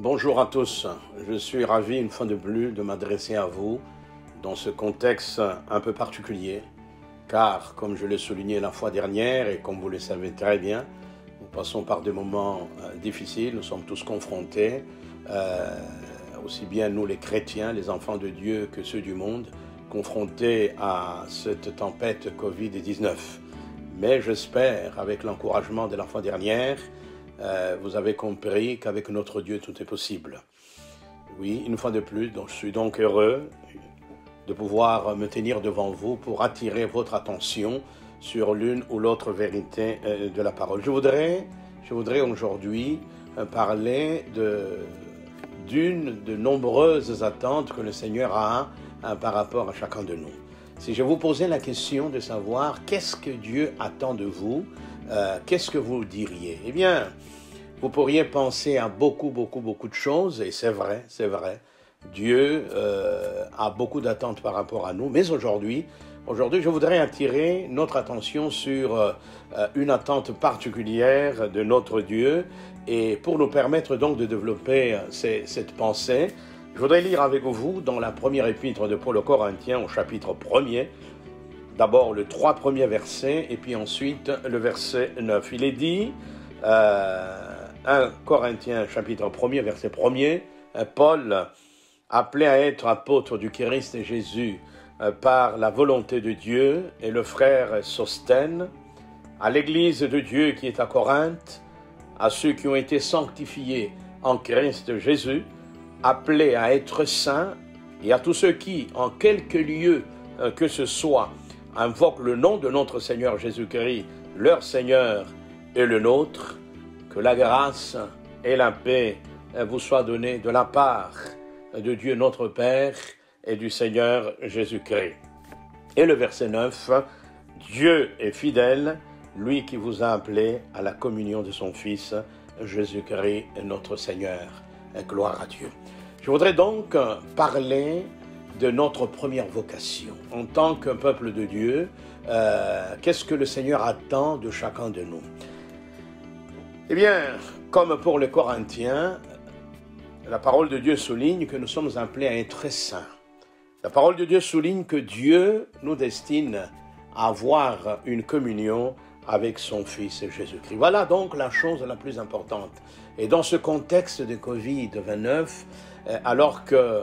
Bonjour à tous, je suis ravi une fois de plus de m'adresser à vous dans ce contexte un peu particulier, car comme je l'ai souligné la fois dernière et comme vous le savez très bien, nous passons par des moments difficiles, nous sommes tous confrontés, aussi bien nous les chrétiens, les enfants de Dieu que ceux du monde, confrontés à cette tempête Covid-19. Mais j'espère, avec l'encouragement de la fois dernière, vous avez compris qu'avec notre Dieu, tout est possible. Oui, une fois de plus, je suis donc heureux de pouvoir me tenir devant vous pour attirer votre attention sur l'une ou l'autre vérité de la parole. Je voudrais aujourd'hui parler d'une de nombreuses attentes que le Seigneur a par rapport à chacun de nous. Si je vous posais la question de savoir qu'est-ce que Dieu attend de vous, qu'est-ce que vous diriez? Eh bien, vous pourriez penser à beaucoup de choses, et c'est vrai. Dieu a beaucoup d'attentes par rapport à nous, mais aujourd'hui, je voudrais attirer notre attention sur une attente particulière de notre Dieu, et pour nous permettre donc de développer cette pensée, je voudrais lire avec vous dans la première épître de Paul aux Corinthiens, au chapitre 1er, d'abord le 3 premiers versets, et puis ensuite le verset 9. Il est dit, 1 Corinthiens, chapitre 1er, verset 1er, Paul, appelé à être apôtre du Christ Jésus par la volonté de Dieu, et le frère Sosthène, à l'église de Dieu qui est à Corinthe, à ceux qui ont été sanctifiés en Christ Jésus, appelés à être saints, et à tous ceux qui, en quelque lieu que ce soit, invoquent le nom de notre Seigneur Jésus-Christ, leur Seigneur et le nôtre, que la grâce et la paix vous soient données de la part de Dieu notre Père et du Seigneur Jésus-Christ. Et le verset 9, Dieu est fidèle, lui qui vous a appelé à la communion de son Fils, Jésus-Christ notre Seigneur. Gloire à Dieu. Je voudrais donc parler de notre première vocation. En tant que peuple de Dieu, qu'est-ce que le Seigneur attend de chacun de nous? Eh bien, comme pour les Corinthiens, la parole de Dieu souligne que nous sommes appelés à être saints. La parole de Dieu souligne que Dieu nous destine à avoir une communion avec son Fils Jésus-Christ. Voilà donc la chose la plus importante. Et dans ce contexte de Covid-19, alors que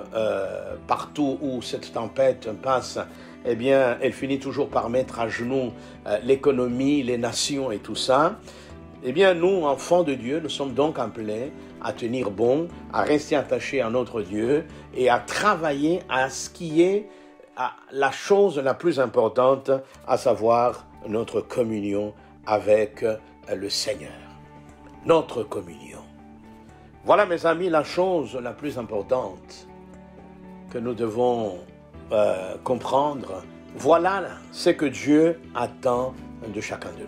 partout où cette tempête passe, eh bien, elle finit toujours par mettre à genoux l'économie, les nations et tout ça, eh bien, nous, enfants de Dieu, nous sommes donc appelés à tenir bon, à rester attachés à notre Dieu et à travailler à ce qui est la chose la plus importante, à savoir notre communion avec le Seigneur. Notre communion. Voilà, mes amis, la chose la plus importante que nous devons comprendre. Voilà ce que Dieu attend de chacun de nous.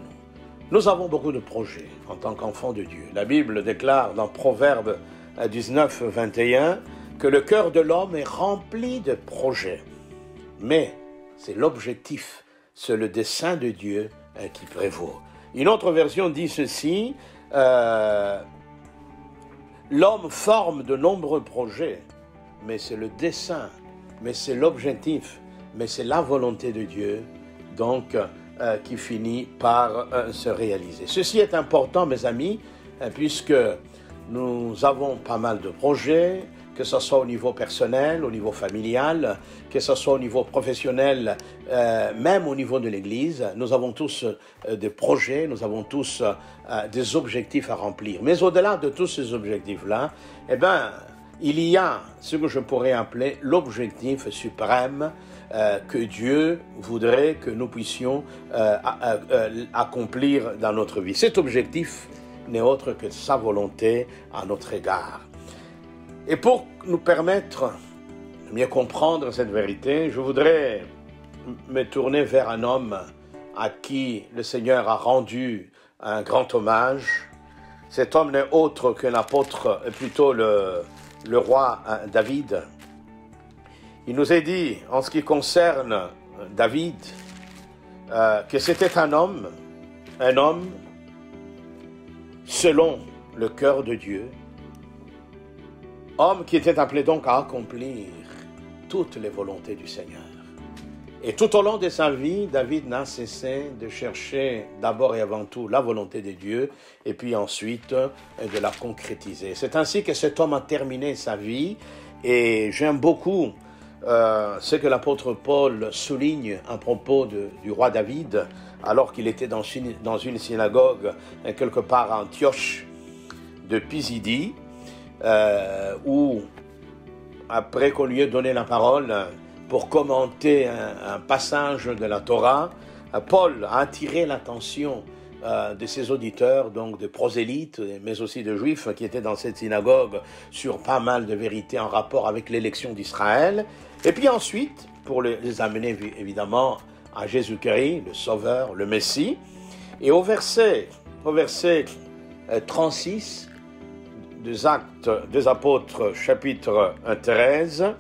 Nous avons beaucoup de projets en tant qu'enfants de Dieu. La Bible déclare dans Proverbe 19, 21 que le cœur de l'homme est rempli de projets. Mais c'est l'objectif, c'est le dessein de Dieu qui prévaut. Une autre version dit ceci, l'homme forme de nombreux projets, mais c'est le dessein, mais c'est l'objectif, mais c'est la volonté de Dieu, donc qui finit par se réaliser. Ceci est important, mes amis, puisque nous avons pas mal de projets, que ce soit au niveau personnel, au niveau familial, que ce soit au niveau professionnel, même au niveau de l'Église. Nous avons tous des projets, nous avons tous des objectifs à remplir. Mais au-delà de tous ces objectifs-là, eh bien, il y a ce que je pourrais appeler l'objectif suprême que Dieu voudrait que nous puissions accomplir dans notre vie. Cet objectif n'est autre que sa volonté à notre égard. Et pour nous permettre de mieux comprendre cette vérité, je voudrais me tourner vers un homme à qui le Seigneur a rendu un grand hommage. Cet homme n'est autre que l'apôtre, plutôt le roi David. Il nous est dit, en ce qui concerne David, que c'était un homme selon le cœur de Dieu, Homme qui était appelé donc à accomplir toutes les volontés du Seigneur. Et tout au long de sa vie, David n'a cessé de chercher d'abord et avant tout la volonté de Dieu et puis ensuite de la concrétiser. C'est ainsi que cet homme a terminé sa vie et j'aime beaucoup ce que l'apôtre Paul souligne à propos du roi David alors qu'il était dans une synagogue quelque part à Antioche de Pisidie où après qu'on lui ait donné la parole pour commenter un passage de la Torah, Paul a attiré l'attention de ses auditeurs, donc de prosélytes, mais aussi de juifs qui étaient dans cette synagogue, sur pas mal de vérités en rapport avec l'élection d'Israël. Et puis ensuite, pour les amener évidemment à Jésus-Christ, le Sauveur, le Messie. Et au verset 36 des Actes des Apôtres, chapitre 13,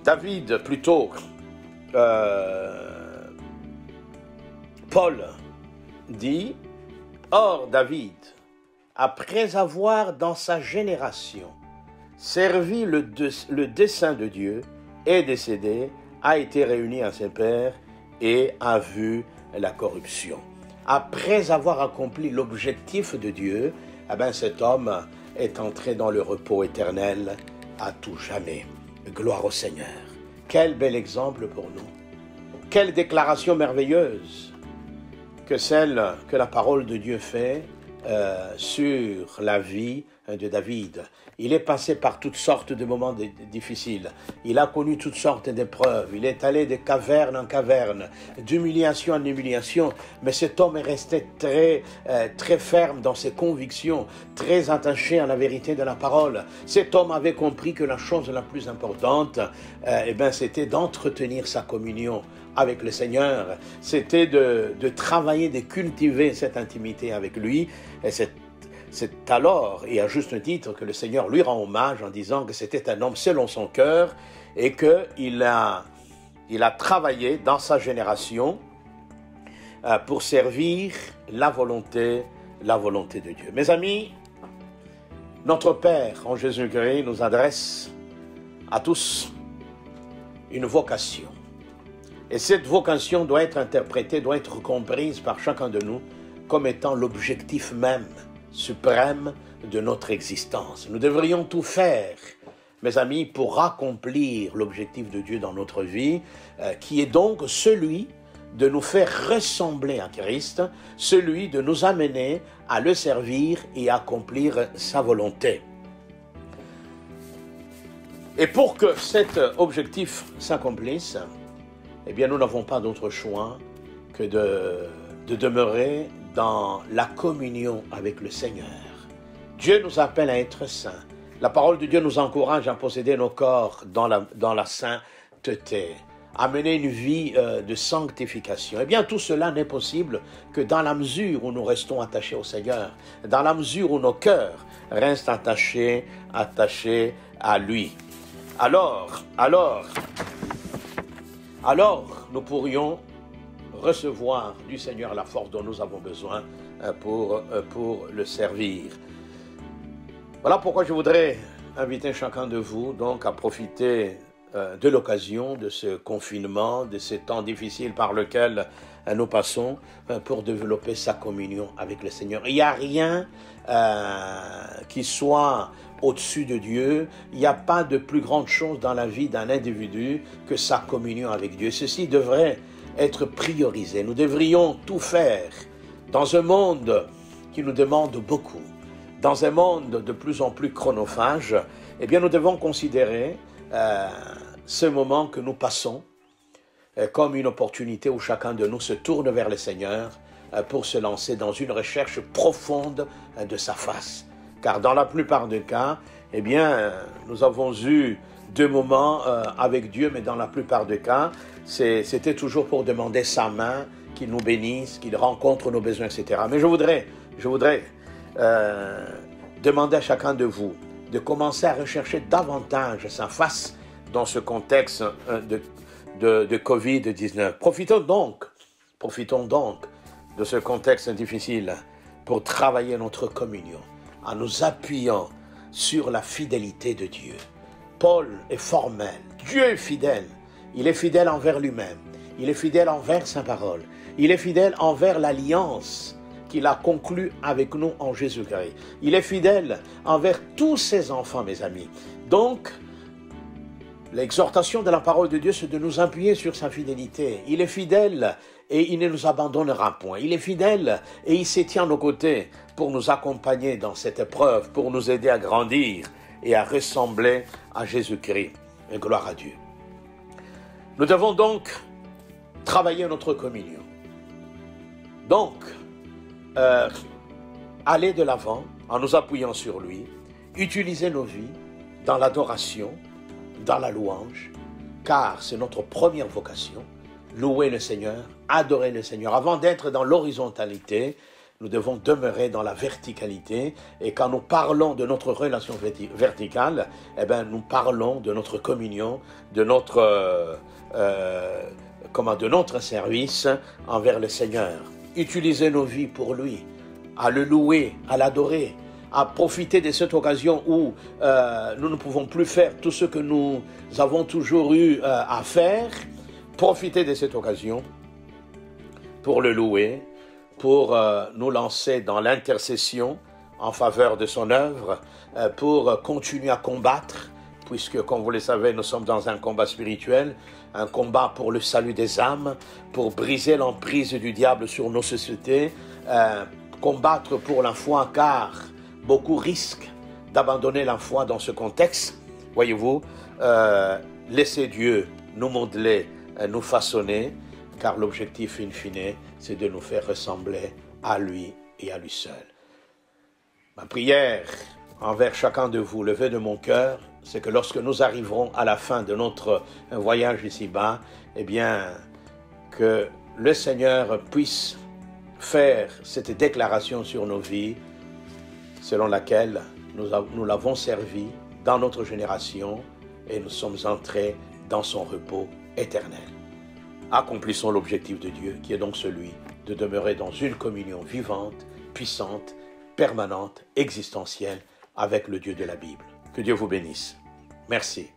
David, plutôt, Paul dit, « Or David, après avoir dans sa génération servi le dessein de Dieu, est décédé, a été réuni à ses pairs et a vu la corruption. » Après avoir accompli l'objectif de Dieu, cet homme est entré dans le repos éternel à tout jamais. Gloire au Seigneur. Quel bel exemple pour nous. Quelle déclaration merveilleuse que celle que la parole de Dieu fait sur la vie de David. Il est passé par toutes sortes de moments difficiles. Il a connu toutes sortes d'épreuves. Il est allé de caverne en caverne, d'humiliation en humiliation. Mais cet homme est resté très ferme dans ses convictions, très attaché à la vérité de la parole. Cet homme avait compris que la chose la plus importante, c'était d'entretenir sa communion avec le Seigneur. C'était de travailler, de cultiver cette intimité avec lui. Et c'est alors, et à juste titre, que le Seigneur lui rend hommage en disant que c'était un homme selon son cœur et qu'il a travaillé dans sa génération pour servir la volonté de Dieu. Mes amis, notre Père en Jésus-Christ nous adresse à tous une vocation. Et cette vocation doit être interprétée, doit être comprise par chacun de nous comme étant l'objectif même suprême de notre existence. Nous devrions tout faire, mes amis, pour accomplir l'objectif de Dieu dans notre vie, qui est donc celui de nous faire ressembler à Christ, celui de nous amener à le servir et accomplir sa volonté. Et pour que cet objectif s'accomplisse, nous n'avons pas d'autre choix que de demeurer dans la communion avec le Seigneur. Dieu nous appelle à être saints. La parole de Dieu nous encourage à posséder nos corps dans la sainteté, à mener une vie de sanctification. Tout cela n'est possible que dans la mesure où nous restons attachés au Seigneur, dans la mesure où nos cœurs restent attachés à lui. Alors, nous pourrions recevoir du Seigneur la force dont nous avons besoin pour le servir. Voilà pourquoi je voudrais inviter chacun de vous donc à profiter de l'occasion de ce confinement, de ces temps difficiles par lesquels nous passons pour développer sa communion avec le Seigneur. Il n'y a rien qui soit au-dessus de Dieu. Il n'y a pas de plus grande chose dans la vie d'un individu que sa communion avec Dieu. Ceci devrait être priorisé. Nous devrions tout faire dans un monde qui nous demande beaucoup, dans un monde de plus en plus chronophage. Nous devons considérer ce moment que nous passons comme une opportunité où chacun de nous se tourne vers le Seigneur pour se lancer dans une recherche profonde de sa face. Car dans la plupart des cas, nous avons eu deux moments avec Dieu, mais dans la plupart des cas, c'était toujours pour demander sa main, qu'il nous bénisse, qu'il rencontre nos besoins, etc. Mais je voudrais demander à chacun de vous de commencer à rechercher davantage sa face dans ce contexte de Covid-19. Profitons donc de ce contexte difficile pour travailler notre communion, en nous appuyant sur la fidélité de Dieu. Paul est formel. Dieu est fidèle. Il est fidèle envers lui-même. Il est fidèle envers sa parole. Il est fidèle envers l'alliance qu'il a conclue avec nous en Jésus-Christ. Il est fidèle envers tous ses enfants, mes amis. Donc, l'exhortation de la parole de Dieu, c'est de nous appuyer sur sa fidélité. Il est fidèle et il ne nous abandonnera point. Il est fidèle et il se tient à nos côtés pour nous accompagner dans cette épreuve, pour nous aider à grandir et à ressembler à Jésus-Christ. Et gloire à Dieu. Nous devons donc travailler notre communion. Donc, aller de l'avant en nous appuyant sur lui, utiliser nos vies dans l'adoration, dans la louange, car c'est notre première vocation, louer le Seigneur, adorer le Seigneur. Avant d'être dans l'horizontalité, nous devons demeurer dans la verticalité. Et quand nous parlons de notre relation verticale, eh bien, nous parlons de notre communion, de notre service envers le Seigneur. Utiliser nos vies pour lui, à le louer, à l'adorer, à profiter de cette occasion où nous ne pouvons plus faire tout ce que nous avons toujours eu à faire. Profiter de cette occasion pour le louer, pour nous lancer dans l'intercession en faveur de son œuvre, pour continuer à combattre, puisque, comme vous le savez, nous sommes dans un combat spirituel, un combat pour le salut des âmes, pour briser l'emprise du diable sur nos sociétés, combattre pour la foi, car beaucoup risquent d'abandonner la foi dans ce contexte. Voyez-vous, laissez Dieu nous modeler, nous façonner, car l'objectif in fine, c'est de nous faire ressembler à lui et à lui seul. Ma prière envers chacun de vous, le vœu de mon cœur, c'est que lorsque nous arriverons à la fin de notre voyage ici-bas, eh bien, que le Seigneur puisse faire cette déclaration sur nos vies, selon laquelle nous l'avons servi dans notre génération et nous sommes entrés dans son repos éternel. Accomplissons l'objectif de Dieu, qui est donc celui de demeurer dans une communion vivante, puissante, permanente, existentielle avec le Dieu de la Bible. Que Dieu vous bénisse. Merci.